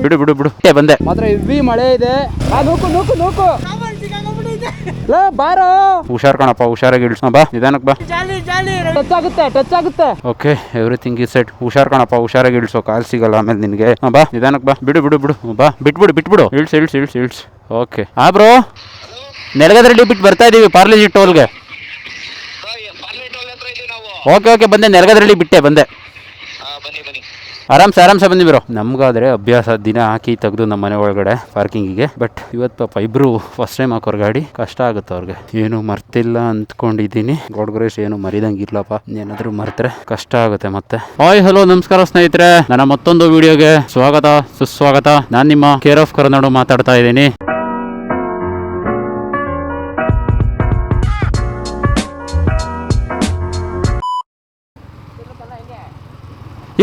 ಬಿಡು ಬಿಡು ಬಿಡು ಬಂದೆ ಮಾತ್ರ ಹೆವಿ ಮಳೆ ಇದೆ. ನೂಕು ನೂಕು ನೂಕು ಬಾರೋ. ಹುಷಾರ್ ಕಣಪ್ಪ, ಹುಷಾರಾಗಿ ಇಳಿಸ್ ಬಾ, ನಿಧಾನಕ್ಕೆ ಬಾ. ಟಚ್ ಆಗುತ್ತೆ ಟಚ್ ಆಗುತ್ತೆ. Okay, everything is set. ಹುಷಾರ್ ಕಣಪ್ಪ, ಹುಷಾರಾಗಿ ಇಳಿಸೋ, ಕಾಲ್ ಸಿಗಲ್ಲ ಆಮೇಲೆ ನಿನಗೆ. ಬಾ ನಿಧಾನಕ್ಕೆ ಬಾ. ಬಿಡು ಬಿಡು ಬಿಡು ಬಾ, ಬಿಟ್ಬಿಡು ಇಳ್ಸ್ ಇಳ್ಸ್ ಇಳ್ಸ್ ಇಳ್ಸ್. ಓಕೆ ಬ್ರೋ, ನೆಲಗದ್ರಲ್ಲಿ ಬಿಟ್ಟು ಬರ್ತಾ ಇದೀವಿ ಪಾರ್ಲೇಜಿ ಟೋಲ್ಗೆ. ಓಕೆ ಬಂದೆ, ನೆಲಗದ್ರಲ್ಲಿ ಬಿಟ್ಟೆ ಬಂದೆ. ಆರಾಮ್ಸೆ ಬನ್ನಿ ಬ್ರೋ. ನಮ್ಗಾದ್ರೆ ಅಭ್ಯಾಸ ದಿನ ಹಾಕಿ ತೆಗೆದು ನಮ್ಮ ಮನೆ ಒಳಗಡೆ ಪಾರ್ಕಿಂಗಿಗೆ. ಬಟ್ ಇವತ್ತು ಪಾಪ ಇಬ್ರು ಫಸ್ಟ್ ಟೈಮ್ ಹಾಕೋರ್ ಗಾಡಿ, ಕಷ್ಟ ಆಗುತ್ತೆ ಅವ್ರಿಗೆ. ಏನು ಮರ್ತಿಲ್ಲ ಅಂದ್ಕೊಂಡಿದ್ದೀನಿ. ಗೋಡ್ಗುರೇಶ್ ಏನು ಮರಿದಂಗಿರ್ಲಪ್ಪ, ಏನಾದ್ರು ಮರ್ತ್ರೆ ಕಷ್ಟ ಆಗುತ್ತೆ ಮತ್ತೆ. ಹಾಯ್ ಹಲೋ ನಮಸ್ಕಾರ ಸ್ನೇಹಿತರೆ, ನನ್ನ ಮತ್ತೊಂದು ವಿಡಿಯೋಗೆ ಸ್ವಾಗತ ಸುಸ್ವಾಗತ. ನಾನು ನಿಮ್ಮ ಕೇರ್ ಆಫ್ ಕರ್ನಾಡು ಮಾತಾಡ್ತಾ ಇದ್ದೀನಿ.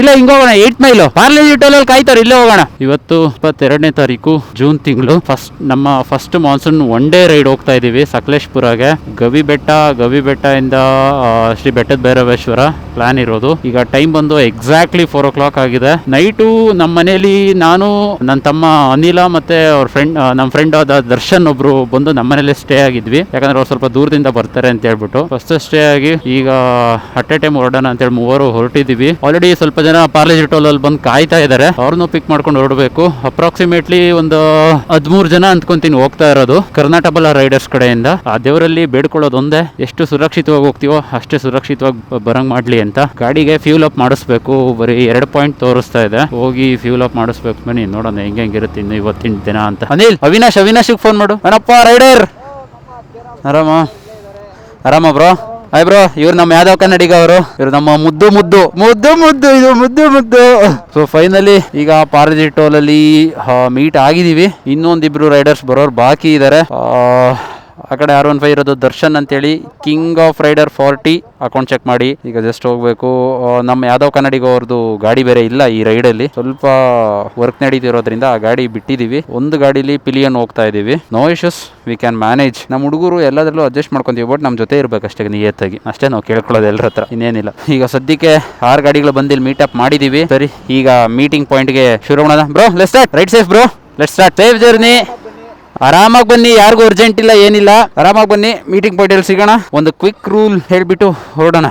ಇಲ್ಲ ಹಿಂಗ ಹೋಗೋಣ, 8 ಮೈಲು ಪಾರ್ಲೇಜಿ ಟೋಲಲ್ಲಿ ಕಾಯ್ತಾರೆ, ಇಲ್ಲೇ ಹೋಗೋಣ. ಇವತ್ತು 22ನೇ ತಾರೀಕು ಜೂನ್ ತಿಂಗಳು. ನಮ್ಮ first monsoon one day ride ಹೋಗ್ತಾ ಇದೀವಿ ಸಕಲೇಶ್ಪುರಗೆ. ಗವಿಬೆಟ್ಟ ಇಂದ ಶ್ರೀ ಬೆಟ್ಟದ ಭೈರವೇಶ್ವರ ಪ್ಲಾನ್ ಇರೋದು. ಈಗ ಟೈಮ್ ಬಂದು ಎಕ್ಸಾಕ್ಟ್ಲಿ 4 o'clock ಆಗಿದೆ. ನೈಟು ನಮ್ಮ ಮನೇಲಿ ನಾನು, ನನ್ನ ತಮ್ಮ ಅನಿಲ ಮತ್ತೆ ಅವ್ರ ಫ್ರೆಂಡ್, ನಮ್ಮ ಫ್ರೆಂಡ್ ಆದ ದರ್ಶನ್ ಒಬ್ರು ಬಂದು ನಮ್ಮ ಮನೇಲಿ ಸ್ಟೇ ಆಗಿದ್ವಿ. ಯಾಕಂದ್ರೆ ಅವ್ರು ಸ್ವಲ್ಪ ದೂರದಿಂದ ಬರ್ತಾರೆ ಅಂತ ಹೇಳ್ಬಿಟ್ಟು ಫಸ್ಟ್ ಸ್ಟೇ ಆಗಿ ಈಗ ಅಟ್ ಎ ಟೈಮ್ ಹೊರಡೋಣ ಅಂತೇಳಿ ಮೂವರು ಹೊರಟಿದೀವಿ. ಆಲ್ರೆಡಿ ಸ್ವಲ್ಪ ಜನ ಪಾರ್ಲೇಜಿ ಟೋಲ್ ಅಲ್ಲಿ ಬಂದು ಕಾಯ್ತಾ ಇದಾರೆ. ಅವ್ರನ್ನು ಪಿಕ್ ಮಾಡ್ಕೊಂಡು ಹೊರಡಬೇಕು. ಅಪ್ರಾಕ್ಸಿಮೇಟ್ಲಿ ಒಂದು 13 ಜನ ಅಂದ್ಕೊಂತೀನಿ ಹೋಗ್ತಾ ಇರೋದು ಕರ್ನಾಟಕ ರೈಡರ್ಸ್ ಕಡೆಯಿಂದ. ಆ ದೇವರಲ್ಲಿ ಬೇಡ್ಕೊಳ್ಳೋದು ಒಂದೇ, ಎಷ್ಟು ಸುರಕ್ಷಿತವಾಗಿ ಹೋಗ್ತೀವೋ ಅಷ್ಟೇ ಸುರಕ್ಷಿತವಾಗಿ ಬರಂಗ್ ಮಾಡ್ಲಿ ಅಂತ. ಗಾಡಿಗೆ ಫ್ಯೂಲ್ ಅಪ್ ಮಾಡಿಸ್ಬೇಕು, ಬರೀ 2 ಪಾಯಿಂಟ್ ತೋರಿಸ್ತಾ ಇದೆ. ಹೋಗಿ ಫ್ಯೂಲ್ ಅಪ್ ಮಾಡಿಸ್ಬೇಕು. ಬನ್ನಿ ನೋಡೋಣ ಹೆಂಗಿರುತ್ತೆ ಇನ್ನು ಇವತ್ತಿನ ದಿನ ಅಂತ. ಅನಿಲ್, ಅವಿನಾಶಿಗೆ ಫೋನ್ ಮಾಡು. ಏನಪ್ಪ ರೈಡರ್, ಆರಾಮ ಬ್ರೋ? ಹಾಯ್ ಬ್ರೋ, ಇವ್ರು ನಮ್ಮ ಯಾದವ್ ಕನ್ನಡಿಗ ಅವರು. ಇವ್ರು ನಮ್ಮ ಮುದ್ದು. ಸೊ ಫೈನಲಿ ಈಗ ಪಾರ್ಲೇಜಿ ಟೋಲ್ ಅಲ್ಲಿ ಮೀಟ್ ಆಗಿದೀವಿ. ಇನ್ನೊಂದಿಬ್ರು ರೈಡರ್ಸ್ ಬರೋರು ಬಾಕಿ ಇದಾರೆ. ಆ ಕಡೆ R15 ಇರೋದು ದರ್ಶನ್ ಅಂತೇಳಿ, king of rider 40 account check ಮಾಡಿ. ಈಗ ಜಸ್ಟ್ ಹೋಗ್ಬೇಕು. ನಮ್ಮ ಯಾದವ್ ಕನ್ನಡಿಗ ಅವ್ರದ್ದು ಗಾಡಿ ಬೇರೆ ಇಲ್ಲ ಈ ರೈಡಲ್ಲಿ, ಸ್ವಲ್ಪ ವರ್ಕ್ ನಡೀತಿರೋದ್ರಿಂದ ಆ ಗಾಡಿ ಬಿಟ್ಟಿದೀವಿ. ಒಂದು ಗಾಡಿಲಿ ಪಿಲಿಯನ್ ಹೋಗ್ತಾ ಇದೀವಿ. No issues, we can manage. ನಮ್ಮ ಹುಡುಗರು ಎಲ್ಲದರಲ್ಲೂ ಅಡ್ಜಸ್ಟ್ ಮಾಡ್ಕೊಂತೀವಿ. ಬಟ್ ನಮ್ಮ ಜೊತೆ ಇರ್ಬೇಕಷ್ಟೇ ನಿಯತ್ತಾಗಿ, ಅಷ್ಟೇ ನಾವು ಕೇಳ್ಕೊಳ್ಳೋದು ಎಲ್ಲರ ಹತ್ರ, ಇನ್ನೇನಿಲ್ಲ. ಈಗ ಸದ್ಯಕ್ಕೆ 6 ಗಾಡಿಗಳು ಬಂದಿಲ್ಲಿ ಮೀಟ್ ಅಪ್ ಮಾಡಿದೀವಿ. ಸರಿ, ಈಗ ಮೀಟಿಂಗ್ ಪಾಯಿಂಟ್ಗೆ ಶುರು ಮಾಡೋಣ. Bro let's start. Right safe bro, let's start. Safe journey. ಆರಾಮಾಗಿ ಬನ್ನಿ, ಯಾರಿಗೂ ಅರ್ಜೆಂಟ್ ಇಲ್ಲ, ಏನಿಲ್ಲ. ಆರಾಮಾಗಿ ಬನ್ನಿ, ಮೀಟಿಂಗ್ ಪಾಯಿಂಟ್ ಅಲ್ಲಿ ಸಿಗೋಣ. ಒಂದು ಕ್ವಿಕ್ ರೂಲ್ ಹೇಳ್ಬಿಟ್ಟು ಹೊರಡೋಣ.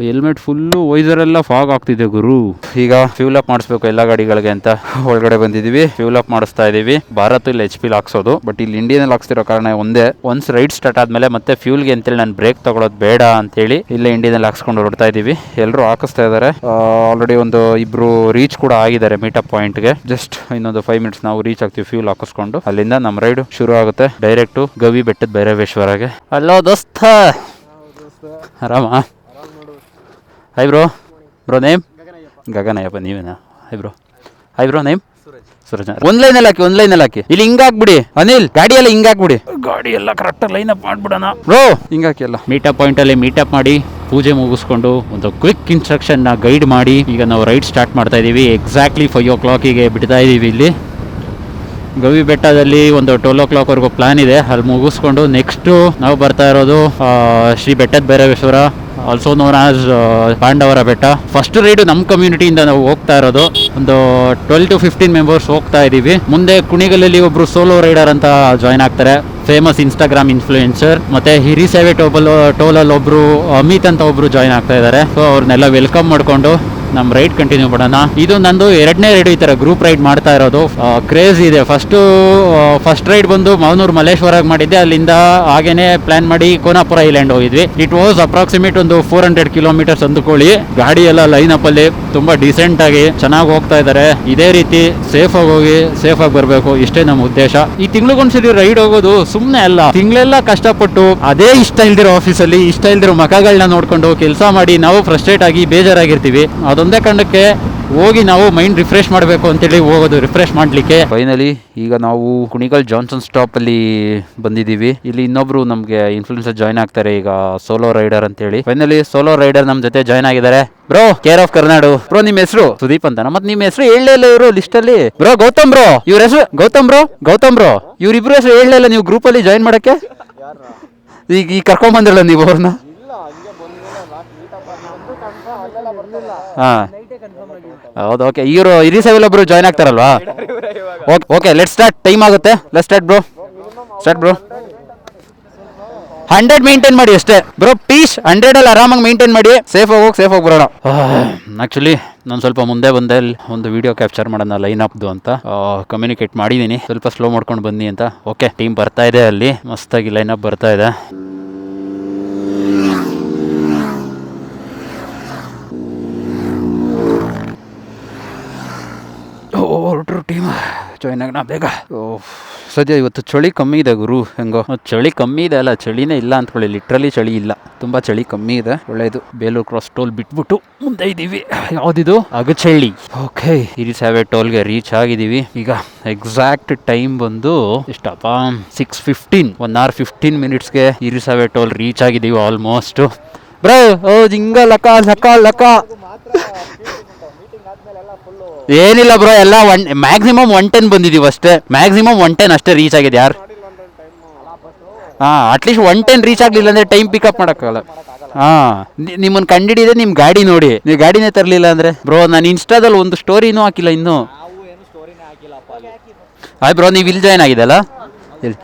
ಹೆಲ್ಮೆಟ್ ಫುಲ್ಲು, ವೈಸರ್ ಎಲ್ಲ ಫಾಗ್ ಆಗ್ತಿದೆ ಗುರು. ಈಗ ಫ್ಯೂಲ್ ಅಪ್ ಮಾಡಿಸ್ಬೇಕು ಎಲ್ಲ ಗಾಡಿಗಳಿಗೆ ಅಂತ ಒಳಗಡೆ ಬಂದಿದೀವಿ. ಫ್ಯೂಲ್ ಅಪ್ ಮಾಡಿಸ್ತಾ ಇದೀವಿ. ಭಾರತ್ ಇಲ್ಲಿ HP ಹಾಕ್ಸೋದು, ಬಟ್ ಇಲ್ಲಿ ಇಂಡಿಯನ್ ಹಾಕ್ಸ್ತಿರೋ ಕಾರಣ ಒಂದೇ, ಒನ್ಸ್ ರೈಡ್ ಸ್ಟಾರ್ಟ್ ಆದ್ಮೇಲೆ ಮತ್ತೆ ಫ್ಯೂಲ್ಗೆ ಅಂತೇಳಿ ನಾನು ಬ್ರೇಕ್ ತಗೊಳ್ಳೋದು ಬೇಡ ಅಂತೇಳಿ ಇಲ್ಲೇ ಇಂಡಿಯನ್ ಹಾಕ್ಸ್ಕೊಂಡು ಹೊರಡ್ತಾ ಇದೀವಿ. ಎಲ್ಲರೂ ಹಾಕಿಸ್ತಾ ಇದಾರೆ. ಆಲ್ರೆಡಿ ಒಂದು ಇಬ್ರು ರೀಚ್ ಕೂಡ ಆಗಿದ್ದಾರೆ ಮೀಟಪ್ ಪಾಯಿಂಟ್ಗೆ. ಜಸ್ಟ್ ಇನ್ನೊಂದು 5 minutes ನಾವು ರೀಚ್ ಆಗ್ತೀವಿ ಫ್ಯೂಲ್ ಹಾಕಿಸ್ಕೊಂಡು. ಅಲ್ಲಿಂದ ನಮ್ಮ ರೈಡ್ ಶುರು ಆಗುತ್ತೆ ಡೈರೆಕ್ಟು ಗವಿ ಬೆಟ್ಟದ ಭೈರವೇಶ್ವರಗೆ. ಅಲ್ಲೋ ದೋಸ್ತ, ಆರಾಮ? Hi bro. ನೇಮ್ ಗಗನಯ್ಯಪ್ಪ, ನೀವೇನಾ? Hi bro name Suraj. ಒಂದ್ ಲೈನಲ್ಲಿ ಹಾಕಿ. ಇಲ್ಲಿ ಹಿಂಗಾಕ್ಬಿಡಿ ಅನಿಲ್, ಗಾಡಿ ಎಲ್ಲ ಹಿಂಗಾಕ್ಬಿಡಿ. ಗಾಡಿ ಎಲ್ಲ ಕರೆಕ್ಟ್ ಲೈನ್ ಅಪ್ ಮಾಡ್ಬಿಡೋಣ ಬ್ರೋ. ಹಿಂಗಾಕಿ ಎಲ್ಲ ಮೀಟಪ್ ಪಾಯಿಂಟ್ ಅಲ್ಲಿ ಮೀಟಪ್ ಮಾಡಿ ಪೂಜೆ ಮುಗಿಸ್ಕೊಂಡು ಒಂದು ಕ್ವಿಕ್ ಇನ್ಸ್ಟ್ರಕ್ಷನ್ ನ ಗೈಡ್ ಮಾಡಿ ಈಗ ನಾವು ರೈಡ್ ಸ್ಟಾರ್ಟ್ ಮಾಡ್ತಾ ಇದೀವಿ. ಎಕ್ಸಾಕ್ಟ್ಲಿ 5 o'clock ಬಿಡ್ತಾ ಇದೀವಿ. ಇಲ್ಲಿ ಗವಿ ಬೆಟ್ಟದಲ್ಲಿ ಒಂದು 12 o'clock ಪ್ಲಾನ್ ಇದೆ. ಅಲ್ಲಿ ಮುಗಿಸ್ಕೊಂಡು ನೆಕ್ಸ್ಟ್ ನಾವು ಬರ್ತಾ ಇರೋದು ಶ್ರೀ ಬೆಟ್ಟದ ಭೈರವೇಶ್ವರ, ಆಲ್ಸೋ ನೋನ್ ಆಸ್ ಪಾಂಡವರ ಬೆಟ್ಟ. ಫಸ್ಟ್ ರೈಡ್ ನಮ್ಮ ಕಮ್ಯುನಿಟಿಯಿಂದ ನಾವು ಹೋಗ್ತಾ ಇರೋದು. ಒಂದು 12 to 15 ಮೆಂಬರ್ಸ್ ಹೋಗ್ತಾ ಇದೀವಿ. ಮುಂದೆ ಕುಣಿಗಲಲ್ಲಿ ಒಬ್ರು ಸೋಲೋ ರೈಡರ್ ಅಂತ ಜಾಯ್ನ್ ಆಗ್ತಾರೆ, ಫೇಮಸ್ ಇನ್ಸ್ಟಾಗ್ರಾಮ್ ಇನ್ಫ್ಲೂಯೆನ್ಸರ್. ಮತ್ತೆ ಹಿರಿಸೇವೆ ಟೋಲಲ್ಲಿ ಒಬ್ರು ಅಮಿತ್ ಅಂತ ಒಬ್ರು ಜಾಯ್ನ್ ಆಗ್ತಾ ಇದ್ದಾರೆ. ಸೊ ಅವ್ರನ್ನೆಲ್ಲ ವೆಲ್ಕಮ್ ಮಾಡ್ಕೊಂಡು ನಮ್ಮ ರೈಡ್ ಕಂಟಿನ್ಯೂ ಮಾಡೋಣ. ಇದು ನಂದು 2ನೇ ರೈಡ್, ಈ ತರ ಗ್ರೂಪ್ ರೈಡ್ ಮಾಡ್ತಾ ಇರೋದು. ಕ್ರೇಜ್ ಇದೆ. ಫಸ್ಟ್ ರೈಡ್ ಬಂದು ಮಾವನೂರು ಮಲ್ಲೇಶ್ವರಾಗಿ ಮಾಡಿದ್ದೆ. ಅಲ್ಲಿಂದ ಹಾಗೇನೆ ಪ್ಲಾನ್ ಮಾಡಿ ಕೋನಾಪುರ ಐಲ್ಯಾಂಡ್ ಹೋಗಿದ್ವಿ. ಇಟ್ ವಾಸ್ ಅಪ್ರಾಕ್ಸಿಮೇಟ್ ಒಂದು 400 kilometers ಅಂದುಕೊಳ್ಳಿ. ಗಾಡಿ ಎಲ್ಲ ಲೈನ್ ಅಪ್ ಅಲ್ಲಿ ತುಂಬಾ ಡಿಸೆಂಟ್ ಆಗಿ ಚೆನ್ನಾಗಿ ಹೋಗ್ತಾ ಇದ್ದಾರೆ. ಇದೇ ರೀತಿ ಸೇಫ್ ಆಗಿ ಹೋಗಿ ಸೇಫ್ ಆಗಿ ಬರಬೇಕು, ಇಷ್ಟೇ ನಮ್ಮ ಉದ್ದೇಶ. ಈ ತಿಂಗಳಿಗೊಂದ್ಸಲಿ ರೈಡ್ ಹೋಗೋದು ಸುಮ್ಮನೆ ಅಲ್ಲ. ತಿಂಗಳೆಲ್ಲ ಕಷ್ಟಪಟ್ಟು ಅದೇ ಇಷ್ಟ ಇಲ್ದಿರೋ ಆಫೀಸಲ್ಲಿ ಇಷ್ಟ ಇಲ್ದಿರೋ ಮಖಗಳನ್ನ ನೋಡ್ಕೊಂಡು ಕೆಲಸ ಮಾಡಿ ನಾವು ಫ್ರಸ್ಟ್ರೇಟ್ ಆಗಿ ಬೇಜಾರಾಗಿರ್ತೀವಿ. ಅದೊಂದೇ ಕಾರಣಕ್ಕೆ ಹೋಗಿ ನಾವು ಮೈಂಡ್ ರಿಫ್ರೆಶ್ ಮಾಡಬೇಕು ಅಂತೇಳಿ ಹೋಗೋದು, ರಿಫ್ರೆಶ್ ಮಾಡ್ಲಿಕ್ಕೆ. ಫೈನಲಿ ಈಗ ನಾವು ಕುಣಿಗಲ್ ಜಾನ್ಸನ್ ಸ್ಟಾಪ್ ಅಲ್ಲಿ ಬಂದಿದ್ದೀವಿ. ಇಲ್ಲಿ ಇನ್ನೊಬ್ರು ನಮ್ಗೆ ಇನ್ಫ್ಲೂಯೆನ್ಸರ್ ಜಾಯ್ನ್ ಆಗ್ತಾರೆ ಈಗ, ಸೋಲೋ ರೈಡರ್ ಅಂತೇಳಿ. ಫೈನಲಿ ಸೋಲೋ ರೈಡರ್ ನಮ್ ಜೊತೆ ಜಾಯ್ನ್ ಆಗಿದ್ದಾರೆ. Bro, care of Karnadu. Bro ನಿಮ್ ಹೆಸರು ಸುದೀಪ್ ಅಂತ. ಮತ್ತೆ ನಿಮ್ ಹೆಸರು ಹೇಳಲೇ ಇಲ್ಲ ಇವರು ಲಿಸ್ಟ್ ಅಲ್ಲಿ. ಬ್ರೋ ಗೌತಮ್ ಬ್ರೋ, ಇವ್ರ ಹೆಸರು ಗೌತಮ್ ಬ್ರೋ. ಇವ್ರಿಬ್ರು ಹೆಸರು ಹೇಳಲೇ ಇಲ್ಲ ನೀವು ಗ್ರೂಪ್ ಅಲ್ಲಿ ಜಾಯ್ನ್ ಮಾಡಕ್ಕೆ. ಈಗ ಕರ್ಕೊಂಡ್ ಬಂದಿರಲ್ಲ ನೀವು ಅವ್ರನ್ನ. ಹಾ ಹೌದು ಓಕೆ ಇವರು ಇರಿಸೆವೆಲ್ ಒಬ್ರು ಜಾಯ್ನ್ ಆಗ್ತಾರಲ್ವಾ ಓಕೆ ಲೆಟ್ ಸ್ಟಾರ್ಟ್ ಟೈಮ್ ಆಗುತ್ತೆ ಲೆಟ್ ಸ್ಟಾರ್ಟ್ ಬ್ರೋ 100 ಮೇಂಟೈನ್ ಮಾಡಿ ಅಷ್ಟೇ ಬ್ರೋ ಪೀಸ್ 100 ಅಲ್ಲಿ ಆರಾಮಾಗಿ ಮೇಂಟೈನ್ ಮಾಡಿ ಸೇಫ್ ಹೋಗಿ ಬರೋಣ ಆ್ಯಕ್ಚುಲಿ ನಾನು ಸ್ವಲ್ಪ ಮುಂದೆ ಬಂದೆ ಒಂದು ವಿಡಿಯೋ ಕ್ಯಾಪ್ಚರ್ ಮಾಡೋಣ ಲೈನ್ ಅಪ್ದು ಅಂತ ಕಮ್ಯುನಿಕೇಟ್ ಮಾಡಿದ್ದೀನಿ ಸ್ವಲ್ಪ ಸ್ಲೋ ಮಾಡ್ಕೊಂಡು ಬನ್ನಿ ಅಂತ ಓಕೆ ಟೀಮ್ ಬರ್ತಾ ಇದೆ ಅಲ್ಲಿ ಮಸ್ತಾಗಿ ಲೈನ್ ಅಪ್ ಬರ್ತಾ ಇದೆ ಹೊರಟ್ರು ಟೀಮ್ ಜಾಯ್ನ್ ಆಗೋಣ ಬೇಗ ಸದ್ಯ ಇವತ್ತು ಚಳಿ ಕಮ್ಮಿ ಇದೆ ಗುರು ಹೆಂಗೋ ಚಳಿ ಕಮ್ಮಿ ಇದೆ ಅಲ್ಲ ಚಳಿನೇ ಇಲ್ಲ ಅಂದ್ಕೊಳ್ಳಿ ಲಿಟ್ರಲಿ ಚಳಿ ಇಲ್ಲ ತುಂಬ ಚಳಿ ಕಮ್ಮಿ ಇದೆ ಒಳ್ಳೆಯದು ಬೇಲೂರು ಕ್ರಾಸ್ ಟೋಲ್ ಬಿಟ್ಬಿಟ್ಟು ಮುಂದೆ ಇದ್ದೀವಿ ಯಾವುದಿದು ಅಗಚಳ್ಳಿ ಓಕೆ ಹಿರಿಸಾವೆ ಟೋಲ್ಗೆ ರೀಚ್ ಆಗಿದ್ದೀವಿ ಈಗ ಎಕ್ಸಾಕ್ಟ್ ಟೈಮ್ ಬಂದು ಎಷ್ಟಪ್ಪ 6:15 1 hour 15 minutesಗೆ ಹಿರಿಸಾವೆ ಟೋಲ್ ರೀಚ್ ಆಗಿದ್ದೀವಿ ಆಲ್ಮೋಸ್ಟ್ ಬ್ರೋ ಜಿಂಗ ಲಕ ಏನಿಲ್ಲ ಬ್ರೋ ಎಲ್ಲ ಮ್ಯಾಕ್ಸಿಮಮ್ 110 ಬಂದಿದ್ದೀವಿ ಅಷ್ಟೇ ಮ್ಯಾಕ್ಸಿಮಮ್ 110 ಅಷ್ಟೇ ರೀಚ್ ಆಗಿದೆ ಯಾರು ಅಟ್ಲೀಸ್ಟ್ 110 ರೀಚ್ ಆಗಲಿಲ್ಲ ಅಂದರೆ ಟೈಮ್ ಪಿಕಪ್ ಮಾಡೋಕ್ಕಾಗಲ್ಲ ನಿಮ್ಮನ್ನು ಕಂಡಿಡಿದೆ ನಿಮ್ಮ ಗಾಡಿ ನೋಡಿ ನೀವು ಗಾಡಿನೇ ತರಲಿಲ್ಲ ಅಂದರೆ ಬ್ರೋ ನಾನು ಇನ್ಸ್ಟಾದಲ್ಲಿ ಒಂದು ಸ್ಟೋರಿನೂ ಹಾಕಿಲ್ಲ ಇನ್ನೂ ಬ್ರೋ ನೀವು ಇಲ್ಲಿ ಜಾಯ್ನ್ ಆಗಿದೆಲ್ಲ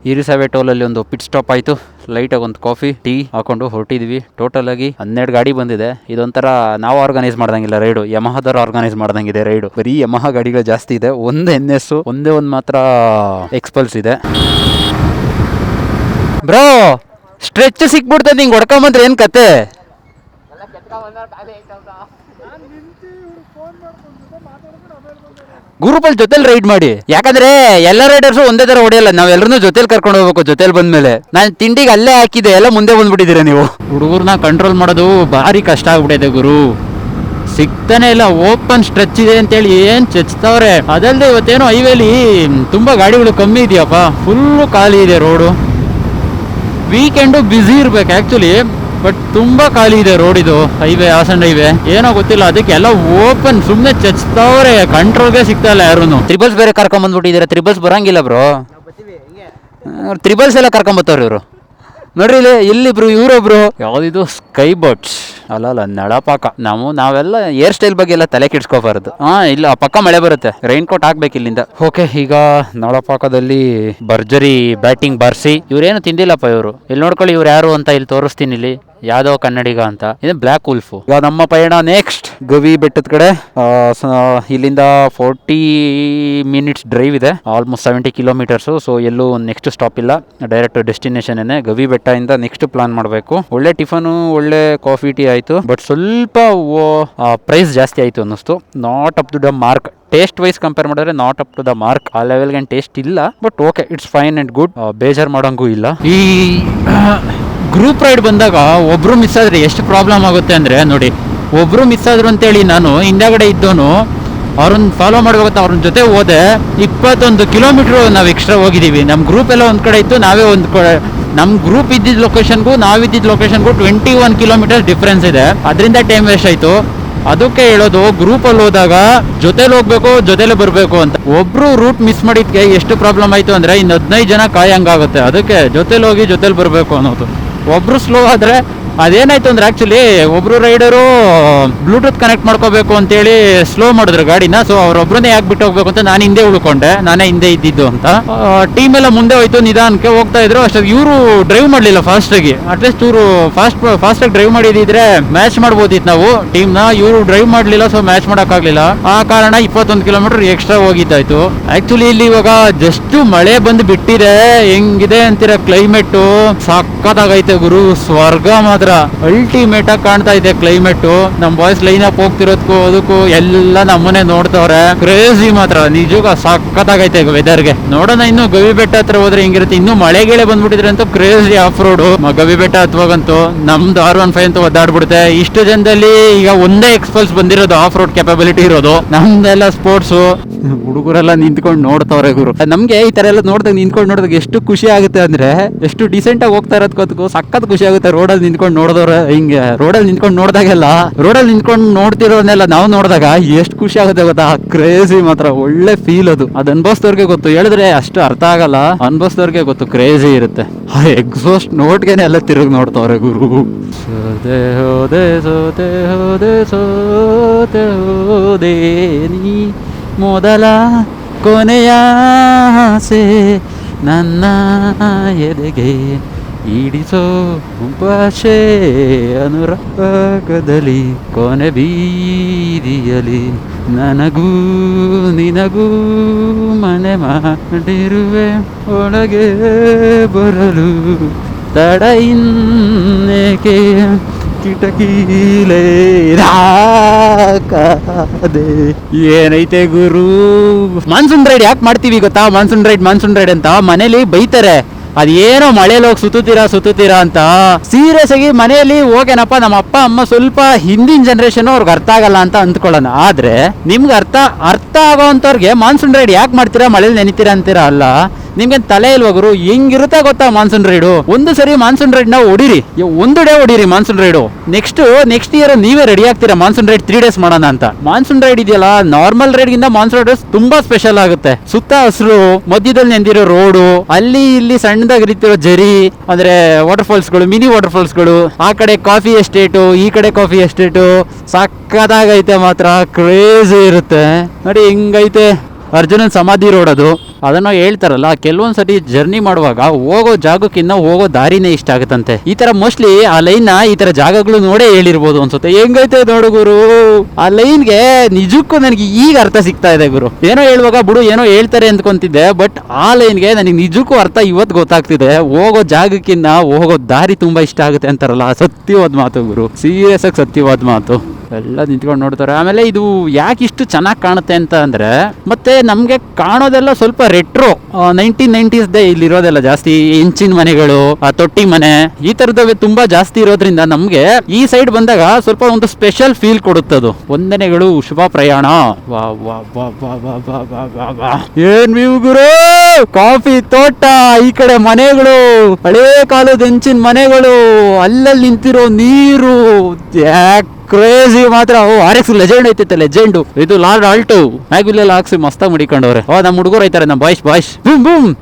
ಹಿರಿಸಾವೆ ಟೋಲಲ್ಲಿ ಒಂದು ಪಿಟ್ ಸ್ಟಾಪ್ ಆಯಿತು ಲೈಟಾಗಿ ಒಂದು ಕಾಫಿ ಟೀ ಹಾಕೊಂಡು ಹೊರಟಿದ್ವಿ ಟೋಟಲ್ ಆಗಿ 12 ಗಾಡಿ ಬಂದಿದೆ ಇದೊಂಥರ ನಾವು ಆರ್ಗನೈಸ್ ಮಾಡ್ದಂಗಿಲ್ಲ ರೈಡು ಯಮಹದವ್ರು ಆರ್ಗನೈಸ್ ಮಾಡ್ದಂಗಿದೆ ರೈಡು ಬರೀ ಯಮಹ ಗಾಡಿಗಳು ಜಾಸ್ತಿ ಇದೆ ಒಂದು NS ಒಂದೇ ಒಂದು ಮಾತ್ರ ಎಕ್ಸ್ಪಲ್ಸ್ ಇದೆ ಬ್ರೋ ಸ್ಟ್ರೆಚ್ ಸಿಕ್ಬಿಡ್ತದೆ ಹಿಂಗೆ ಹೊಡ್ಕೊಂಬಂದ್ರೆ ಏನು ಕತೆ ಗ್ರೂಪಲ್ಲಿ ಜೊತೆಲಿ ರೈಡ್ ಮಾಡಿ ಯಾಕಂದ್ರೆ ಎಲ್ಲ ರೈಡರ್ಸು ಒಂದೇ ತರ ಹೊಡೆಯಲ್ಲ ನಾವೆಲ್ಲರೂ ಜೊತೆಲಿ ಕರ್ಕೊಂಡು ಹೋಗ್ಬೇಕು ಜೊತೆಲಿ ಬಂದ್ಮೇಲೆ ನಾನು ತಿಂಡಿಗೆ ಅಲ್ಲೇ ಹಾಕಿದೆ ಎಲ್ಲ ಮುಂದೆ ಬಂದ್ಬಿಟ್ಟಿದ್ದೀರಾ ನೀವು ಹುಡುಗರನ್ನ ಕಂಟ್ರೋಲ್ ಮಾಡೋದು ಭಾರಿ ಕಷ್ಟ ಆಗ್ಬಿಟ್ಟಿದೆ ಗುರು ಸಿಗ್ತಾನೆ ಇಲ್ಲ ಓಪನ್ ಸ್ಟ್ರೆಚ್ ಇದೆ ಅಂತೇಳಿ ಏನ್ ಚೆಚ್ತಾವ್ರೆ ಅದಲ್ಲದೆ ಇವತ್ತೇನೋ ಹೈವೇಲಿ ತುಂಬಾ ಗಾಡಿಗಳು ಕಮ್ಮಿ ಇದೆಯಪ್ಪ ಫುಲ್ಲು ಖಾಲಿ ಇದೆ ರೋಡು ವೀಕೆಂಡು ಬ್ಯುಸಿ ಇರ್ಬೇಕು ಆಕ್ಚುಲಿ ಬಟ್ ತುಂಬಾ ಖಾಲಿ ಇದೆ ರೋಡ್ ಇದು ಹೈವೇ ಹಾಸನ ಹೈವೇ ಏನೋ ಗೊತ್ತಿಲ್ಲ ಅದಕ್ಕೆ ಎಲ್ಲ ಓಪನ್ ಸುಮ್ಮನೆ ಚಚ್ತಾವ್ರೆ ಕಂಟ್ರೋಲ್ಗೆ ಸಿಗ್ತಾ ಇಲ್ಲ ಯಾರು ತ್ರಿಬಲ್ಸ್ ಬೇರೆ ಕರ್ಕೊಂಡ್ ಬಂದ್ಬಿಟ್ಟಿದ್ದಾರೆ ತ್ರಿಬಲ್ಸ್ ಬರಂಗಿಲ್ಲ ಬ್ರೋ ತ್ರಿಬಲ್ಸ್ ಎಲ್ಲ ಕರ್ಕೊಂಬತ್ತವ್ರು ಇವರು ನೋಡ್ರಿ ಇಲ್ಲಿಬ್ರು ಇವರೊಬ್ರು ಯಾವ್ದಿದು ಸ್ಕೈ ಬೋಟ್ಸ್ ಅಲ್ಲ ನಳಪಾಕ ನಾವೆಲ್ಲ ಹೇರ್ ಸ್ಟೈಲ್ ಬಗ್ಗೆ ಎಲ್ಲ ತಲೆ ಕೆಡ್ಸ್ಕೋಬಾರದು ಇಲ್ಲ ಪಕ್ಕ ಮಳೆ ಬರುತ್ತೆ ರೈನ್ ಕೋಟ್ ಹಾಕ್ಬೇಕು ಇಲ್ಲಿಂದ ಓಕೆ ಈಗ ನಳಪಾಕದಲ್ಲಿ ಭರ್ಜರಿ ಬ್ಯಾಟಿಂಗ್ ಬಾರಿಸಿ ಇವ್ರೇನು ತಿಂದಿಲ್ಲಪ್ಪ ಇವರು ಇಲ್ಲಿ ನೋಡ್ಕೊಳ್ಳಿ ಇವ್ರು ಯಾರು ಅಂತ ಇಲ್ಲಿ ತೋರಿಸ್ತೀನಿ ಇಲ್ಲಿ ಯಾವ್ದೋ ಕನ್ನಡಿಗ ಅಂತ ಇದು ಬ್ಲ್ಯಾಕ್ ಉಲ್ಫ್ ಈಗ ನಮ್ಮ ಪಯಣ ನೆಕ್ಸ್ಟ್ ಗವಿ ಬೆಟ್ಟದ ಕಡೆ ಇಲ್ಲಿಂದ 40 minutes ಡ್ರೈವ್ ಇದೆ ಆಲ್ಮೋಸ್ಟ್ 70 kilometers ಸೊ ಎಲ್ಲೂ ನೆಕ್ಸ್ಟ್ ಸ್ಟಾಪ್ ಇಲ್ಲ ಡೈರೆಕ್ಟ್ ಡೆಸ್ಟಿನೇಷನ್ ಗವಿ ಬೆಟ್ಟ ಇಂದ ನೆಕ್ಸ್ಟ್ ಪ್ಲಾನ್ ಮಾಡಬೇಕು ಒಳ್ಳೆ ಟಿಫನು ಒಳ್ಳೆ ಕಾಫಿ ಟೀ ಆಯ್ತು ಬಟ್ ಸ್ವಲ್ಪ ಪ್ರೈಸ್ ಜಾಸ್ತಿ ಆಯ್ತು ಅನ್ನಿಸ್ತು not up to the mark taste wise compare ಮಾಡಿದ್ರೆ not up to the mark ಆ ಲೆವೆಲ್ಗೆ ಟೇಸ್ಟ್ ಇಲ್ಲ but okay it's fine and good ಬೇಜಾರ್ ಮಾಡೋಂಗೂ ಇಲ್ಲ ಈ ಗ್ರೂಪ್ ರೈಡ್ ಬಂದಾಗ ಒಬ್ರು ಮಿಸ್ ಆದ್ರೆ ಎಷ್ಟು ಪ್ರಾಬ್ಲಮ್ ಆಗುತ್ತೆ ಅಂದ್ರೆ ನೋಡಿ ಒಬ್ರು ಮಿಸ್ ಆದ್ರು ಅಂತೇಳಿ ನಾನು ಹಿಂದಗಡೆ ಇದ್ದೋನು ಅವ್ರನ್ನ ಫಾಲೋ ಮಾಡ್ಬೇಕಂತ ಅವ್ರ ಜೊತೆ ಹೋದೆ 21 kilometer ನಾವು ಎಕ್ಸ್ಟ್ರಾ ಹೋಗಿದ್ದೀವಿ ನಮ್ಮ ಗ್ರೂಪ್ ಎಲ್ಲ ಒಂದ್ ಕಡೆ ಇತ್ತು ನಾವೇ ಒಂದು ಕಡೆ ನಮ್ಮ ಗ್ರೂಪ್ ಇದ್ದಿದ್ದ ಲೊಕೇಶನ್ಗೂ ನಾವಿದ್ದಿದ್ದ ಲೊಕೇಶನ್ಗೂ 21 kilometers ಡಿಫ್ರೆನ್ಸ್ ಇದೆ ಅದರಿಂದ ಟೈಮ್ ವೇಸ್ಟ್ ಆಯ್ತು ಅದಕ್ಕೆ ಹೇಳೋದು ಗ್ರೂಪಲ್ಲಿ ಹೋದಾಗ ಜೊತೆಲಿ ಹೋಗ್ಬೇಕು ಜೊತೆಲೆ ಬರಬೇಕು ಅಂತ ಒಬ್ರು ರೂಟ್ ಮಿಸ್ ಮಾಡಿದ್ಕೆ ಎಷ್ಟು ಪ್ರಾಬ್ಲಮ್ ಆಯ್ತು ಅಂದ್ರೆ ಇನ್ನು 15 ಜನ ಕಾಯಂಗಾಗುತ್ತೆ ಅದಕ್ಕೆ ಜೊತೆಲಿ ಹೋಗಿ ಜೊತೆಲಿ ಬರಬೇಕು ಅನ್ನೋದು ಒಬ್ರು ಸ್ಲೋ ಆದ್ರೆ ಅದೇನಾಯ್ತು ಅಂದ್ರೆ ಆಕ್ಚುಲಿ ಒಬ್ರು ರೈಡರು ಬ್ಲೂಟೂತ್ ಕನೆಕ್ಟ್ ಮಾಡ್ಕೋಬೇಕು ಅಂತೇಳಿ ಸ್ಲೋ ಮಾಡಿದ್ರು ಗಾಡಿನ ಸೊ ಅವ್ರೊಬ್ರನ್ನೇ ಯಾಕೆ ಬಿಟ್ಟು ಹೋಗ್ಬೇಕು ಅಂತ ನಾನು ಹಿಂದೆ ಉಳ್ಕೊಂಡೆ ನಾನೇ ಹಿಂದೆ ಇದ್ದಿದ್ದು ಅಂತ ಟೀಮ್ ಎಲ್ಲ ಮುಂದೆ ಹೋಯ್ತು ನಿಧಾನಕ್ಕೆ ಹೋಗ್ತಾ ಇದ್ರು ಅಷ್ಟಾಗಿ ಇವರು ಡ್ರೈವ್ ಮಾಡಲಿಲ್ಲ ಫಾಸ್ಟಾಗಿ ಅಟ್ಲೀಸ್ಟ್ ಇವರು ಫಾಸ್ಟಾಗಿ ಡ್ರೈವ್ ಮಾಡಿದಿದ್ರೆ ಮ್ಯಾಚ್ ಮಾಡ್ಬೋದಿತ್ತು ನಾವು ಟೀಮ್ನ ಇವರು ಡ್ರೈವ್ ಮಾಡಲಿಲ್ಲ ಸೊ ಮ್ಯಾಚ್ ಮಾಡೋಕ್ಕಾಗಲಿಲ್ಲ ಆ ಕಾರಣ 21 kilometer ಎಕ್ಸ್ಟ್ರಾ ಹೋಗಿದ್ದಾಯ್ತು ಆಕ್ಚುಲಿ ಇಲ್ಲಿ ಇವಾಗ ಜಸ್ಟ್ ಮಳೆ ಬಂದು ಬಿಟ್ಟಿದೆ ಹೆಂಗಿದೆ ಅಂತೀರ ಕ್ಲೈಮೇಟು ಸಕ್ಕತ್ತಾಗೈತೆ ಗುರು ಸ್ವರ್ಗ ಮಾತ್ರ ಅಲ್ಟಿಮೇಟ್ ಆಗಿ ಕಾಣ್ತಾ ಇದೆ ಕ್ಲೈಮೇಟ್ ನಮ್ ಬಾಯ್ಸ್ ಲೈನ್ ಅಪ್ ಹೋಗ್ತಿರೋದಕ್ಕೂ ಅದಕ್ಕೂ ಎಲ್ಲ ನಮ್ಮನೆ ನೋಡ್ತವ್ರೆ ಕ್ರೇಜಿ ಮಾತ್ರ ನಿಜವಾಗ ಸಕ್ಕತ್ತಾಗೈತೆ ವೆದರ್ಗೆ ನೋಡೋಣ ಇನ್ನು ಗವಿ ಬೆಟ್ಟ ಹತ್ರ ಹೋದ್ರೆ ಹಿಂಗಿರುತ್ತೆ ಇನ್ನು ಮಳೆಗೆಳೆ ಬಂದ್ಬಿಟ್ಟಿದ್ರೆ ಅಂತೂ ಕ್ರೇಜಿ ಆಫ್ ರೋಡ್ ಗವಿ ಬೆಟ್ಟ ಹತ್ತುವಾಗಂತೂ ನಮ್ದು R15 ಅಂತೂ ಒದ್ದಾಡ್ಬಿಡುತ್ತೆ ಇಷ್ಟು ಜನದಲ್ಲಿ ಈಗ ಒಂದೇ ಎಕ್ಸ್ಪಲ್ಸ್ ಬಂದಿರೋದು ಆಫ್ ರೋಡ್ ಕೆಪಬಿಲಿಟಿ ಇರೋದು ನಮ್ದೆಲ್ಲ ಸ್ಪೋರ್ಟ್ಸ್ ಹುಡುಗರೆಲ್ಲ ನಿಂತ್ಕೊಂಡು ನೋಡ್ತವ್ರೆ ಗುರು ನಮ್ಗೆ ಈ ತರ ಎಲ್ಲ ನೋಡಿದಾಗ ನಿಂತ್ಕೊಂಡು ನೋಡಿದಾಗ ಎಷ್ಟು ಖುಷಿ ಆಗುತ್ತೆ ಅಂದ್ರೆ ಎಷ್ಟು ಡಿಸೆಂಟ್ ಆಗಿ ಹೋಗ್ತಾ ಇರೋದಕ್ಕೂ ಸಖತ್ ಖುಷಿ ಆಗುತ್ತೆ ರೋಡಲ್ಲಿ ನಿಂತ್ಕೊಂಡು ನೋಡಿದವ್ರೆ ಹಿಂಗೆ ರೋಡಲ್ಲಿ ನಿಂತ್ಕೊಂಡು ನೋಡಿದಾಗೆಲ್ಲ ರೋಡಲ್ಲಿ ನಿಂತ್ಕೊಂಡು ನೋಡ್ತಿರೋನೆಲ್ಲ ನಾವು ನೋಡಿದಾಗ ಎಷ್ಟು ಖುಷಿ ಆಗುತ್ತೆ ಗೊತ್ತಾ. ಕ್ರೇಜಿ ಮಾತ್ರ ಒಳ್ಳೆ ಫೀಲ್ ಅದು ಅನುಭವಿಸಿದವ್ರಿಗೆ ಗೊತ್ತು, ಹೇಳಿದ್ರೆ ಅಷ್ಟು ಅರ್ಥ ಆಗಲ್ಲ, ಅನುಭವಿಸಿದವ್ರಿಗೆ ಗೊತ್ತು, ಕ್ರೇಜಿ ಇರುತ್ತೆ. ಆ ಎಕ್ಸಾಸ್ಟ್ ನೋಟ್ಗೆನೆ ಎಲ್ಲ ತಿರುಗಿ ನೋಡ್ತವ್ರೆ ಗುರು. ಸೋದೆ ಹೋದೆ ಸೋದೆ ಹೋದೆ ಸೋತೆ ಹೋದೆ ನೀ ಮೊದಲ ಕೊನೆಯ ಆಸೆ ನನ್ನ ಎದೆಗೆ ಈಡಿಸೋ ಭಾಷೆ ಅನುರಾಗದಲ್ಲಿ ಕೊನೆ ಬೀದಿಯಲಿ ನನಗೂ ನಿನಗೂ ಮನೆ ಮಾಡಿರುವೆ ಒಳಗೆ ಬರಲು ತಡ ಇನ್ನೇಕೆ ಕಿಟಕೀಲೇ ಕಾದೆ. ಏನೈತೆ ಗುರು. ಮಾನ್ಸೂನ್ ರೈಡ್ ಯಾಕೆ ಮಾಡ್ತೀವಿ ಗೊತ್ತಾ? ಮಾನ್ಸೂನ್ ರೈಡ್ ಅಂತ ಮನೇಲಿ ಬೈತಾರೆ, ಅದೇನೋ ಮಳೆಯಲ್ಲಿ ಹೋಗಿ ಸುತ್ತುತ್ತೀರಾ ಅಂತ. ಸೀರಿಯಸ್ ಆಗಿ ಮನೆಯಲ್ಲಿ ಹೋಗೇನಪ್ಪ, ನಮ್ಮ ಅಪ್ಪ ಅಮ್ಮ ಸ್ವಲ್ಪ ಹಿಂದಿನ ಜನರೇಷನ್ ಅವ್ರಿಗೆ ಅರ್ಥ ಆಗಲ್ಲ ಅಂತ ಅಂದ್ಕೊಳ್ಳೋಣ. ಆದ್ರೆ ನಿಮ್ಗೆ ಅರ್ಥ ಆಗೋವಂಥವ್ರಿಗೆ ಮಾನ್ಸೂನ್ ರೈಡ್ ಯಾಕೆ ಮಾಡ್ತೀರಾ, ಮಳೇಲಿ ನೆನಿತೀರಾ ಅಂತೀರಾ? ಅಲ್ಲ, ನಿಮ್ಗೆ ತಲೆ ಇಲ್ವಾ ಗುರು? ಹೆಂಗಿರುತ್ತೆ ಗೊತ್ತಾ ಮಾನ್ಸೂನ್ ರೈಡು? ಒಂದು ಸರಿ ಮಾನ್ಸೂನ್ ರೈಡ್ ನಾವು ಹೊಡೀರಿ, ಒಂದು ಡೇ ಹೊಡೀರಿ ಮಾನ್ಸೂನ್ ರೈಡು. ನೆಕ್ಸ್ಟ್ ಇಯರ್ ನೀವೇ ರೆಡಿ ಆಗ್ತೀರಾ ಮಾನ್ಸೂನ್ ರೈಡ್ 3 days ಮಾಡೋಣ ಅಂತ. ಮಾನ್ಸೂನ್ ರೈಡ್ ಇದೆಯಲ್ಲ, ನಾರ್ಮಲ್ ರೈಡ್ ಗಿಂತ ಮಾನ್ಸೂನ್ ರೈಡ್ ತುಂಬಾ ಸ್ಪೆಷಲ್ ಆಗುತ್ತೆ. ಸುತ್ತ ಹಸಿರು, ಮಧ್ಯದಲ್ಲಿ ನೆಂದಿರೋ ರೋಡು, ಅಲ್ಲಿ ಇಲ್ಲಿ ಸಣ್ಣದಾಗಿ ರೀತಿರೋ ಜರಿ ಅಂದ್ರೆ ವಾಟರ್ ಫಾಲ್ಸ್ಗಳು, ಮಿನಿ ವಾಟರ್ ಫಾಲ್ಸ್ಗಳು, ಆ ಕಡೆ ಕಾಫಿ ಎಸ್ಟೇಟು, ಈ ಕಡೆ ಕಾಫಿ ಎಸ್ಟೇಟು, ಸಕ್ಕದಾಗೈತೆ ಮಾತ್ರ, ಕ್ರೇಜಿ ಇರುತ್ತೆ ನೋಡಿ. ಹಿಂಗೈತೆ ಅರ್ಜುನನ್ ಸಮಾಧಿ ರೋಡ್ ಅದು. ಅದನ್ನ ಹೇಳ್ತಾರಲ್ಲ, ಕೆಲವೊಂದ್ಸತಿ ಜರ್ನಿ ಮಾಡುವಾಗ ಹೋಗೋ ಜಾಗಕ್ಕಿಂತ ಹೋಗೋ ದಾರಿನೇ ಇಷ್ಟ ಆಗುತ್ತಂತೆ. ಈ ತರ ಮೋಸ್ಟ್ಲಿ ಆ ಲೈನ್ ಈ ತರ ಜಾಗಗಳು ನೋಡೇ ಹೇಳಿರ್ಬೋದು ಅನ್ಸುತ್ತೆ. ಹೆಂಗೈತೆ ನೋಡು ಗುರು, ಆ ಲೈನ್ಗೆ ನಿಜಕ್ಕೂ ನನಗೆ ಈಗ ಅರ್ಥ ಸಿಗ್ತಾ ಇದೆ ಗುರು. ಏನೋ ಹೇಳುವಾಗ ಬಿಡು ಏನೋ ಹೇಳ್ತಾರೆ ಅಂದ್ಕೊಂತಿದ್ದೆ, ಬಟ್ ಆ ಲೈನ್ಗೆ ನನಗೆ ನಿಜಕ್ಕೂ ಅರ್ಥ ಇವತ್ತು ಗೊತ್ತಾಗ್ತಿದೆ. ಹೋಗೋ ಜಾಗಕ್ಕಿಂತ ಹೋಗೋ ದಾರಿ ತುಂಬಾ ಇಷ್ಟ ಆಗುತ್ತೆ ಅಂತಾರಲ್ಲ, ಸತ್ಯವಾದ ಮಾತು ಗುರು, ಸೀರಿಯಸ್ ಆಗಿ ಸತ್ಯವಾದ ಮಾತು. ಎಲ್ಲ ನಿಂತ್ಕೊಂಡು ನೋಡ್ತಾರೆ. ಆಮೇಲೆ ಇದು ಯಾಕೆ ಇಷ್ಟು ಚೆನ್ನಾಗಿ ಕಾಣುತ್ತೆ ಅಂತ ಅಂದ್ರೆ, ಮತ್ತೆ ನಮ್ಗೆ ಕಾಣೋದೆಲ್ಲ ಸ್ವಲ್ಪ ರೆಟ್ರೋ 1990s ಇಲ್ಲಿರೋದೆಲ್ಲ ಜಾಸ್ತಿ. ಹೆಂಚಿನ ಮನೆಗಳು, ತೊಟ್ಟಿ ಮನೆ, ಈ ತರದವೇ ತುಂಬಾ ಜಾಸ್ತಿ ಇರೋದ್ರಿಂದ ನಮ್ಗೆ ಈ ಸೈಡ್ ಬಂದಾಗ ಸ್ವಲ್ಪ ಒಂದು ಸ್ಪೆಷಲ್ ಫೀಲ್ ಕೊಡುತ್ತದು. ವಂದನೆಗಳು, ಶುಭ ಪ್ರಯಾಣ. ವಾ ವಾ ವಾ ವಾ ವಾ ವಾ ವಾ ವಾ ವಾ. ಏನ್ ವ್ಯೂ ಗುರು, ಕಾಫಿ ತೋಟ, ಈ ಕಡೆ ಮನೆಗಳು, ಹಳೇ ಕಾಲದ ಹೆಂಚಿನ ಮನೆಗಳು, ಅಲ್ಲಲ್ಲಿ ನಿಂತಿರೋ ನೀರು, ಕ್ರೇಜಿ ಮಾತ್ರ. RX ಲೆಜೆಂಡ್ ಐತೈತೆ, ಲೆಜೆಂಡು ಇದು. ಲಾರ್ಡ್ ಆಲ್ಟೋ ಮ್ಯಾಗ್ವಿಲ್ ಹಾಕ್ಸಿ ಮಸ್ತಾಗಿ ಮುಡಿಕೊಂಡವ್ರೆ. ನಮ್ಮ ಹುಡುಗರು ಐತಾರೆ, ನಮ್ಮ boys boom boom.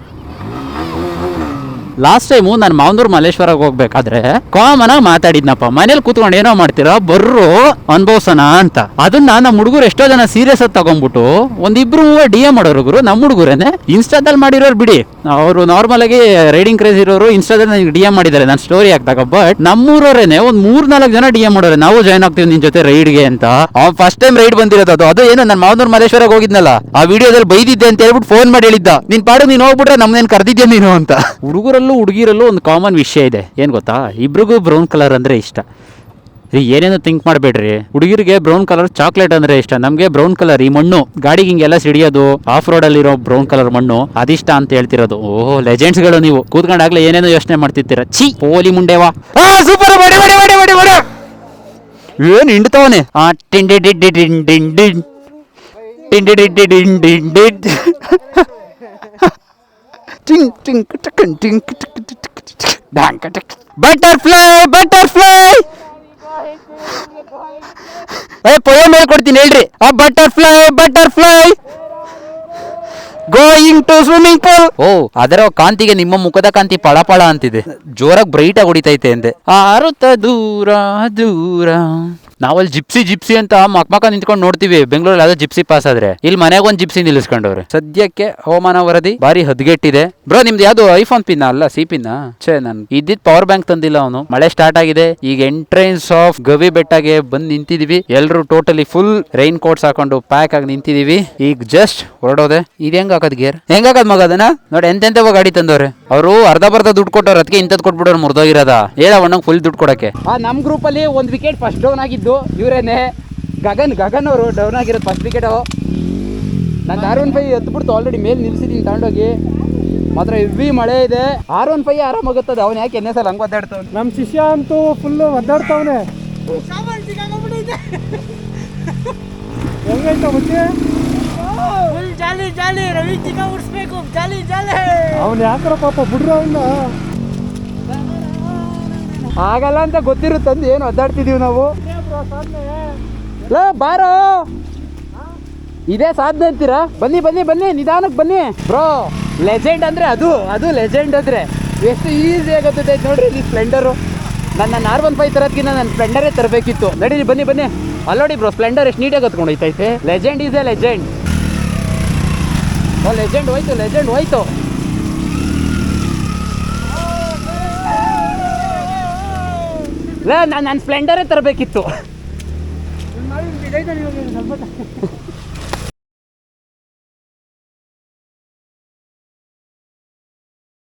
Last time ನಾನು ಮಾವನೂರು ಮಲ್ಲೇಶ್ವರಕ್ಕೆ ಹೋಗ್ಬೇಕಾದ್ರೆ ಕಾಮನ್ ಆಗಿ ಮಾತಾಡಿದ್ನಪ್ಪ, ಮನೇಲಿ ಕೂತ್ಕೊಂಡು ಏನೋ ಮಾಡ್ತೀರಾ ಬರ್ರು ಅನ್ಭವ್ಸೋಣ ಅಂತ. ಅದನ್ನ ನಮ್ಮ ಹುಡುಗರು ಎಷ್ಟೋ ಜನ ಸೀರಿಯಸ್ ಆಗಿ ತಗೊಂಡ್ಬಿಟ್ಟು ಒಂದಿಬ್ರು DM ಮಾಡೋರು ಗುರು. ನಮ್ಮ ಹುಡುಗರೇನೆ ಇನ್ಸ್ಟಾದಲ್ಲಿ ಮಾಡಿರೋರು ಬಿಡಿ, ಅವರು ನಾರ್ಮಲ್ ಆಗಿ ರೈಡಿಂಗ್ ಕ್ರೇಜ್ ಇರೋರು ಇನ್ಸ್ಟಾದಲ್ಲಿ ನನಗೆ DM ಮಾಡಿದ್ದಾರೆ ನಾನು ಸ್ಟೋರಿ ಹಾಕ್ದಾಗ. ಬಟ್ ನಮ್ಮೂರವರೇನೆ ಒಂದ್ 3-4 ಜನ DM ಮಾಡೋರೆ, ನಾವು ಜಾಯ್ನ್ ಆಗ್ತೀವಿ ನಿನ್ ಜೊತೆ ರೈಡ್ಗೆ ಅಂತ. ಫಸ್ಟ್ ಟೈಮ್ ರೈಡ್ ಬಂದಿರೋದು ಅದು ಏನೋ ನಾನು ಮಾವನೂರು ಮಲ್ಲೇಶ್ವರಕ್ಕೆ ಹೋಗಿದ್ನಲ್ಲ, ಆ ವಿಡಿಯೋದಲ್ಲಿ ಬೈದಿದ್ದೆ ಅಂತ ಹೇಳ್ಬಿಟ್ಟು ಫೋನ್ ಮಾಡಿ ಹೇಳಿದ್ದ, ನೀನ್ ಪಾಡು ನೀನ್ ಹೋಗ್ಬಿಟ್ರೆ ನಮ್ನೇನ್ ಕರ್ದಿದ್ಯಾ ನೀನು ಅಂತ. ಹುಡುಗಿರಲ್ಲೂ ಒಂದು ಕಾಮನ್ ವಿಷಯ ಇದೆ, ಏನ್ ಗೊತ್ತಾ? ಇಬ್ರಿಗೂ ಬ್ರೌನ್ ಕಲರ್ ಅಂದ್ರೆ ಇಷ್ಟ. ಏನೇನು ಥಿಂಕ್ ಮಾಡಬೇಡ್ರಿ, ಹುಡುಗಿರಿಗೆ ಬ್ರೌನ್ ಕಲರ್ ಚಾಕ್ಲೇಟ್ ಅಂದ್ರೆ ಇಷ್ಟ, ನಮ್ಗೆ ಬ್ರೌನ್ ಕಲರ್ ಈ ಮಣ್ಣು ಗಾಡಿಗೆ ಹಿಂಗೆಲ್ಲ ಸಿಡಿಯೋದು, ಆಫ್ ರೋಡ್ ಅಲ್ಲಿ ಇರೋ ಬ್ರೌನ್ ಕಲರ್ ಮಣ್ಣು ಅದಿಷ್ಟ ಅಂತ ಹೇಳ್ತಿರೋದು. ಓಹ್ ಲೆಜೆಂಡ್ಸ್ಗಳು ನೀವು, ಕೂತ್ಕೊಂಡಾಗ್ಲೇ ಏನೇನೋ ಯೋಚನೆ ಮಾಡ್ತಿರ್ತೀರ. ಛೀ ಪೋಲಿ ಮುಂಡೆವಾ. ಸೂಪರ್, ಬಡಿ ಏನ್ ಹಿಂಡ್ತವನೆ. ಬಟರ್ಫ್ಲೈ ಪೊಯಮ್ ಹೇಳ್ಕೊಡ್ತೀನಿ ಹೇಳ್ರಿ. Butterfly going to swimming pool. ಅದರ ಕಾಂತಿಗೆ ನಿಮ್ಮ ಮುಖದ ಕಾಂತಿ ಪಳಪಳ ಅಂತಿದೆ, ಜೋರಾಗಿ ಬ್ರೈಟ್ ಆಗಿ ಹೊಡಿತೈತೆ ಅಂದೆ. ಆರುತ್ತ ದೂರ ದೂರ. ನಾವಲ್ಲಿ ಜಿಪ್ಸಿ ಅಂತ ಮಕ್ಕ ನಿಂತ್ಕೊಂಡು ನೋಡ್ತೀವಿ ಬೆಂಗಳೂರಲ್ಲಿ, ಯಾವ್ದೋ ಜಿಪ್ಸಿ ಪಾಸ್ ಆದ್ರೆ. ಇಲ್ಲಿ ಮನೆಗೆ ಒಂದು ಜಿಪ್ಸಿ ನಿಲ್ಲಿಸ್ಕೊಂಡವ್ರೆ. ಸದ್ಯಕ್ಕೆ ಹವಾಮಾನ ವರದಿ ಬಾರಿ ಹದ್ಗೆಟ್ಟಿದೆ. ಬ್ರೋ ನಿಮ್ದು ಯಾವ್ದು ಐಫೋನ್ ಪಿನ್ ಅಲ್ಲ ಸಿ ಪಿನ್? ನನ್ ಇದ್ದಿದ್ ಪವರ್ ಬ್ಯಾಂಕ್ ತಂದಿಲ್ಲ ಅವನು. ಮಳೆ ಸ್ಟಾರ್ಟ್ ಆಗಿದೆ, ಈಗ ಎಂಟ್ರೆನ್ಸ್ ಆಫ್ ಗವಿ ಬೆಟ್ಟಗೆ ಬಂದ್ ನಿಂತಿದೀವಿ. ಎಲ್ರು ಟೋಟಲಿ ಫುಲ್ ರೈನ್ ಕೋಟ್ಸ್ ಹಾಕೊಂಡು ಪ್ಯಾಕ್ ಆಗಿ ನಿಂತಿದೀವಿ. ಈಗ ಜಸ್ಟ್ ಹೊರಡೋದೆ. ಇದು ಹೆಂಗ್ ಹಾಕದ್ ಗೇರ್, ಹೆಂಗ್ ಹಾಕದ್ ಮಗ ಅದನ್ನ ನೋಡಿ. ಎಂತೆಂತ ಗಾಡಿ ತಂದವ್ರೆ ಅವರು, ಅರ್ಧ ದುಡ್ಡು ಕೊಟ್ಟವ್ರು, ಅದಕ್ಕೆ ಇಂಥದ್ ಕೊಟ್ಬಿಡೋರು ಮುರ್ದೋಗಿರೋದ. ಹೇಳ ಒಣ್ಣಂಗ್ ಫುಲ್ ದುಡ್ಡು ಕೊಡಕ್ಕೆ. ನಮ್ ಗ್ರೂಪ್ ಅಲ್ಲಿ 1 ವಿಕೆಟ್ ಫಸ್ಟ್ ಡೌನ್ ಆಗಿದ್ದು ಇವರೇನೆ, ಗಗನ್ ಅವರು ಡೌನ್ ಆಗಿರೋದು ಫಸ್ಟ್ ವಿಕೆಟ್. ನಾನು R15 ಎತ್ಬಿಡ್ತು ಆಲ್ರೆಡಿ, ಮೇಲೆ ನಿಲ್ಸಿದೀನಿ ತಗೊಂಡೋಗಿ. ಮಾತ್ರ ಹೆವಿ ಮಳೆ ಇದೆ. R15 ಆರಾಮಾಗುತ್ತದೆ. ಅವ್ನು ಯಾಕೆ ಎನ್ನೆ ಸಲ ಹಂಗೆ ಒದ್ದಾಡ್ತಾವ್? ನಮ್ಮ ಶಿಷ್ಯ ಅಂತೂ ಫುಲ್ ಒದ್ದಾಡ್ತಾವನೆ. ಹೆಂಗೈತ ಮುಚ್ಚೆ? ಜಾಲಿ ರವಿ ಚಿಕ್ಕ ಉಡ್ಸ್ಬೇಕು. ಜಾಲಿ ಅವ್ನು ಯಾಕ್ರ ಪಾಪ ಬಿಡ್ರ ಅವನ್ನ. ಆಗಲ್ಲ ಅಂತ ಗೊತ್ತಿರುತ್ತಂದು ಏನು ಒದ್ದಾಡ್ತಿದೀವಿ ನಾವು. ಲೋ ಬಾರೋ, ಇದೇ ಸಾಧನೆ ಅಂತೀರಾ? ಬನ್ನಿ ಬನ್ನಿ ಬನ್ನಿ, ನಿಧಾನಕ್ಕೆ ಬನ್ನಿ ಬ್ರೋ. ಲೆಜೆಂಡ್ ಅಂದರೆ ಅದು ಲೆಜೆಂಡ್ ಅಂದರೆ ಎಷ್ಟು ಈಸಿ ಆಗುತ್ತೆ ನೋಡ್ರಿ ಇಲ್ಲಿ ಸ್ಪ್ಲೆಂಡರು. ನನ್ನ R15 ತರೋದಕ್ಕಿಂತ ನಾನು ಸ್ಪ್ಲೆಂಡರೇ ತರಬೇಕಿತ್ತು. ನಡೀರಿ ಬನ್ನಿ ಬನ್ನಿ. ಅಲ್ಲೋಡಿ ಬ್ರೋ, ಸ್ಪ್ಲೆಂಡರ್ ಎಷ್ಟು ನೀಟಾಗಿ ಹತ್ಕೊಂಡು ಹೋಯ್ತೈತೆ. Legend is a legend. ಓ ಲೆಜೆಂಡ್ ಹೋಯ್ತು. ನಾನು ಸ್ಪ್ಲೆಂಡರೇ ತರಬೇಕಿತ್ತು.